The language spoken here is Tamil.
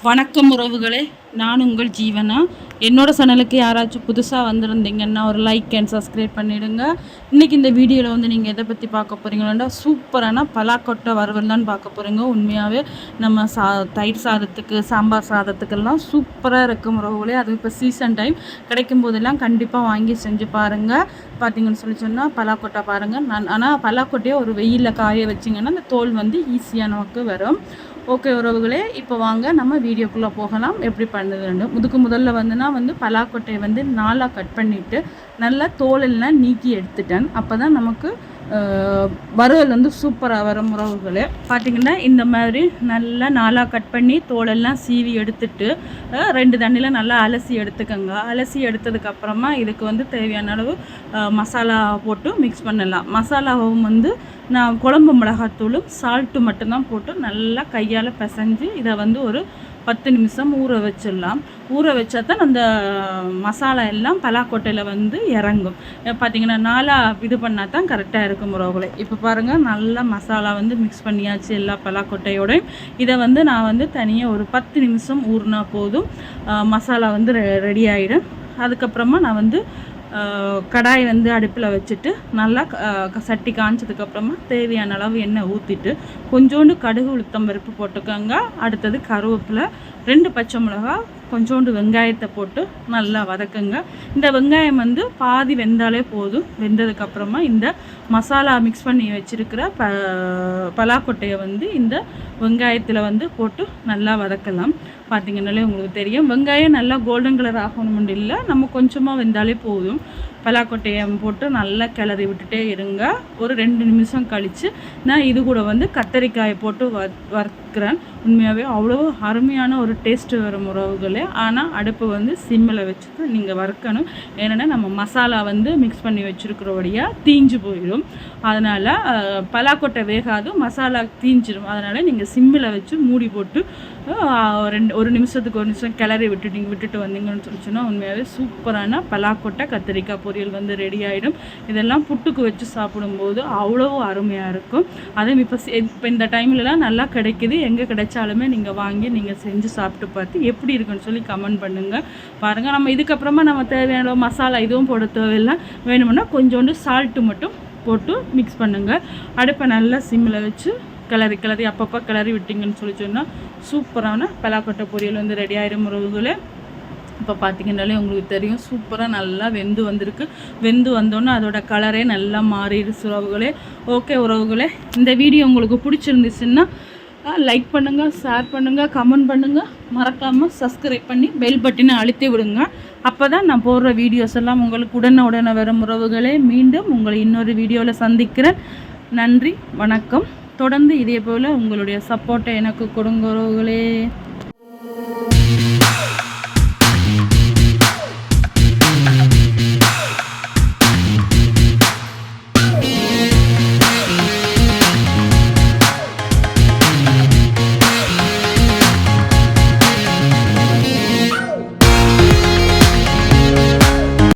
வணக்கம் உறவுகளே, நான் உங்கள் ஜீவனா. என்னோட சேனலுக்கு யாராச்சும் புதுசாக வந்திருந்தீங்கன்னா ஒரு லைக் அண்ட் சப்ஸ்கிரைப் பண்ணிவிடுங்க. இன்றைக்கி இந்த வீடியோவில் வந்து நீங்கள் எதை பற்றி பார்க்க போகிறீங்களா, சூப்பரான பலாக்கொட்டை வறுவல் தான் பார்க்க போகிறீங்க. உண்மையாகவே நம்ம தயிர் சாதத்துக்கு, சாம்பார் சாதத்துக்கெல்லாம் சூப்பராக இருக்கும் உறவுகளே. அது இப்போ சீசன் டைம் கிடைக்கும் போதெல்லாம் கண்டிப்பாக வாங்கி செஞ்சு பாருங்கள். பார்த்தீங்கன்னு சொன்னால் பலாக்கொட்டை பாருங்கள். ஆனால் பலாக்கொட்டையை ஒரு வெயிலில் காய வச்சிங்கன்னா அந்த தோல் வந்து ஈஸியாக நமக்கு வரும். ஓகே உறவுகளே, இப்போ வாங்க நம்ம வீடியோக்குள்ளே போகலாம். எப்படி பண்ணுறது முதல்ல வந்து பலாக்கொட்டையை வந்து 4 கட் பண்ணிவிட்டு நல்லா தோலெல்லாம் நீக்கி எடுத்துட்டேன். அப்போ தான் நமக்கு வறுவல் வந்து சூப்பராக வரும் உறவுகளே. பார்த்திங்கன்னா இந்த மாதிரி நல்லா 4 கட் பண்ணி தோலெல்லாம் சீவி எடுத்துட்டு 2 தண்ணியில் நல்லா அலசி எடுத்துக்கோங்க. அலசி எடுத்ததுக்கப்புறமா இதுக்கு வந்து தேவையான அளவு மசாலா போட்டு மிக்ஸ் பண்ணலாம். மசாலாவும் வந்து நான் குழம்பு மிளகாத்தூளும் சால்ட்டு மட்டும்தான் போட்டு நல்லா கையால் பிசைஞ்சு இதை வந்து ஒரு 10 நிமிஷம் ஊற வச்சிடலாம். ஊற வச்சா தான் அந்த மசாலா எல்லாம் பலாக்கொட்டையில் வந்து இறங்கும். பார்த்திங்கன்னா 4 இது பண்ணால் தான் கரெக்டாக இருக்கும் உறவுகளே. இப்போ பாருங்கள், நல்லா மசாலா வந்து மிக்ஸ் பண்ணியாச்சு எல்லா பலாக்கொட்டையோடையும். இதை வந்து நான் வந்து தனியாக ஒரு 10 நிமிஷம் ஊறினா போதும், மசாலா வந்து ரெடி ஆகிடும். அதுக்கப்புறமா நான் வந்து கடாய் வந்து அடுப்பில் வச்சுட்டு நல்லா சட்டி காய்ச்சதுக்கப்புறமா தேவையான அளவு எண்ணெய் ஊற்றிட்டு கொஞ்சோண்டு கடுகு உளுத்தம் பருப்பு போட்டுக்கோங்க. அடுத்தது கருவேப்பிலை, 2 பச்சை மிளகா, கொஞ்சோண்டு வெங்காயத்தை போட்டு நல்லா வதக்குங்க. இந்த வெங்காயம் வந்து பாதி வெந்தாலே போதும். வெந்ததுக்கப்புறமா இந்த மசாலா மிக்ஸ் பண்ணி வச்சுருக்கிற பலாக்கொட்டையை வந்து இந்த வெங்காயத்தில் வந்து போட்டு நல்லா வதக்கலாம். பார்த்திங்கனாலே உங்களுக்கு தெரியும், வெங்காயம் நல்லா கோல்டன் கலர் ஆகணும்னு இல்லை, நம்ம கொஞ்சமாக வெந்தாலே போதும். பலாக்கொட்டையை போட்டு நல்லா கிளறி விட்டுட்டே இருங்க. ஒரு 2 நிமிஷம் கழித்து நான் இது கூட வந்து கத்தரிக்காயை போட்டு வறுக்கிறேன். உண்மையாகவே அவ்வளோ அருமையான ஒரு டேஸ்ட்டு வரும் உறவுகளே. ஆனால் அடுப்பு வந்து சிம்மில் வச்சுட்டு நீங்கள் வறுக்கணும். ஏன்னா நம்ம மசாலா வந்து மிக்ஸ் பண்ணி வச்சுருக்கிறபடியாக தீஞ்சு போயிடும். அதனால் பலாக்கொட்டை வேகாது, மசாலா தீஞ்சிடும். அதனால் நீங்கள் சிம்மில் வச்சு மூடி போட்டு ஒரு நிமிஷத்துக்கு ஒரு நிமிஷம் கிளறி விட்டுட்டு வந்தீங்கன்னு சொல்லிச்சுன்னா உண்மையாகவே சூப்பரான பலாக்கொட்டை கத்திரிக்காய் பொரியல் வந்து ரெடி ஆகிடும். இதெல்லாம் புட்டுக்கு வச்சு சாப்பிடும்போது அவ்வளோ அருமையாக இருக்கும். அதே இப்போ இந்த டைம்லலாம் நல்லா கிடைக்கிது. எங்கே கிடைச்சாலுமே நீங்கள் வாங்கி நீங்கள் செஞ்சு சாப்பிட்டு பார்த்து எப்படி இருக்குன்னு சொல்லி கமெண்ட் பண்ணுங்கள். பாருங்கள், நம்ம இதுக்கப்புறமா நம்ம தேவையான மசாலா இதுவும் போட தேவையில்லை. வேணுமுன்னா கொஞ்சோண்டு சால்ட்டு மட்டும் போட்டு மிக்ஸ் பண்ணுங்கள். அடுப்பை நல்லா சிம்மில் வச்சு கிளறி அப்பப்போ கிளறி விட்டிங்கன்னு சொல்லி சொன்னால் சூப்பரான பலாக்கொட்டை பொரியல் வந்து ரெடி ஆயிடும் உறவுகளே. இப்போ பார்த்திங்கனாலே உங்களுக்கு தெரியும், சூப்பராக நல்லா வெந்து வந்திருக்கு. வெந்து வந்தோன்னே அதோட கலரே நல்லா மாறிடுச்சு உறவுகளே. ஓகே உறவுகளே, இந்த வீடியோ உங்களுக்கு பிடிச்சிருந்துச்சுன்னா லைக் பண்ணுங்கள், ஷேர் பண்ணுங்கள், கமெண்ட் பண்ணுங்கள், மறக்காமல் சப்ஸ்கிரைப் பண்ணி பெல் பட்டனை அழுத்தி விடுங்க. அப்போ தான் நான் போடுற வீடியோஸ் எல்லாம் உங்களுக்கு உடனே வரும் உறவுகளே. மீண்டும் உங்களை இன்னொரு வீடியோவில் சந்திக்கிறேன். நன்றி, வணக்கம். தொடர்ந்து இதே போல் உங்களுடைய சப்போர்ட்டை எனக்கு கொடுங்க உறவுகளே.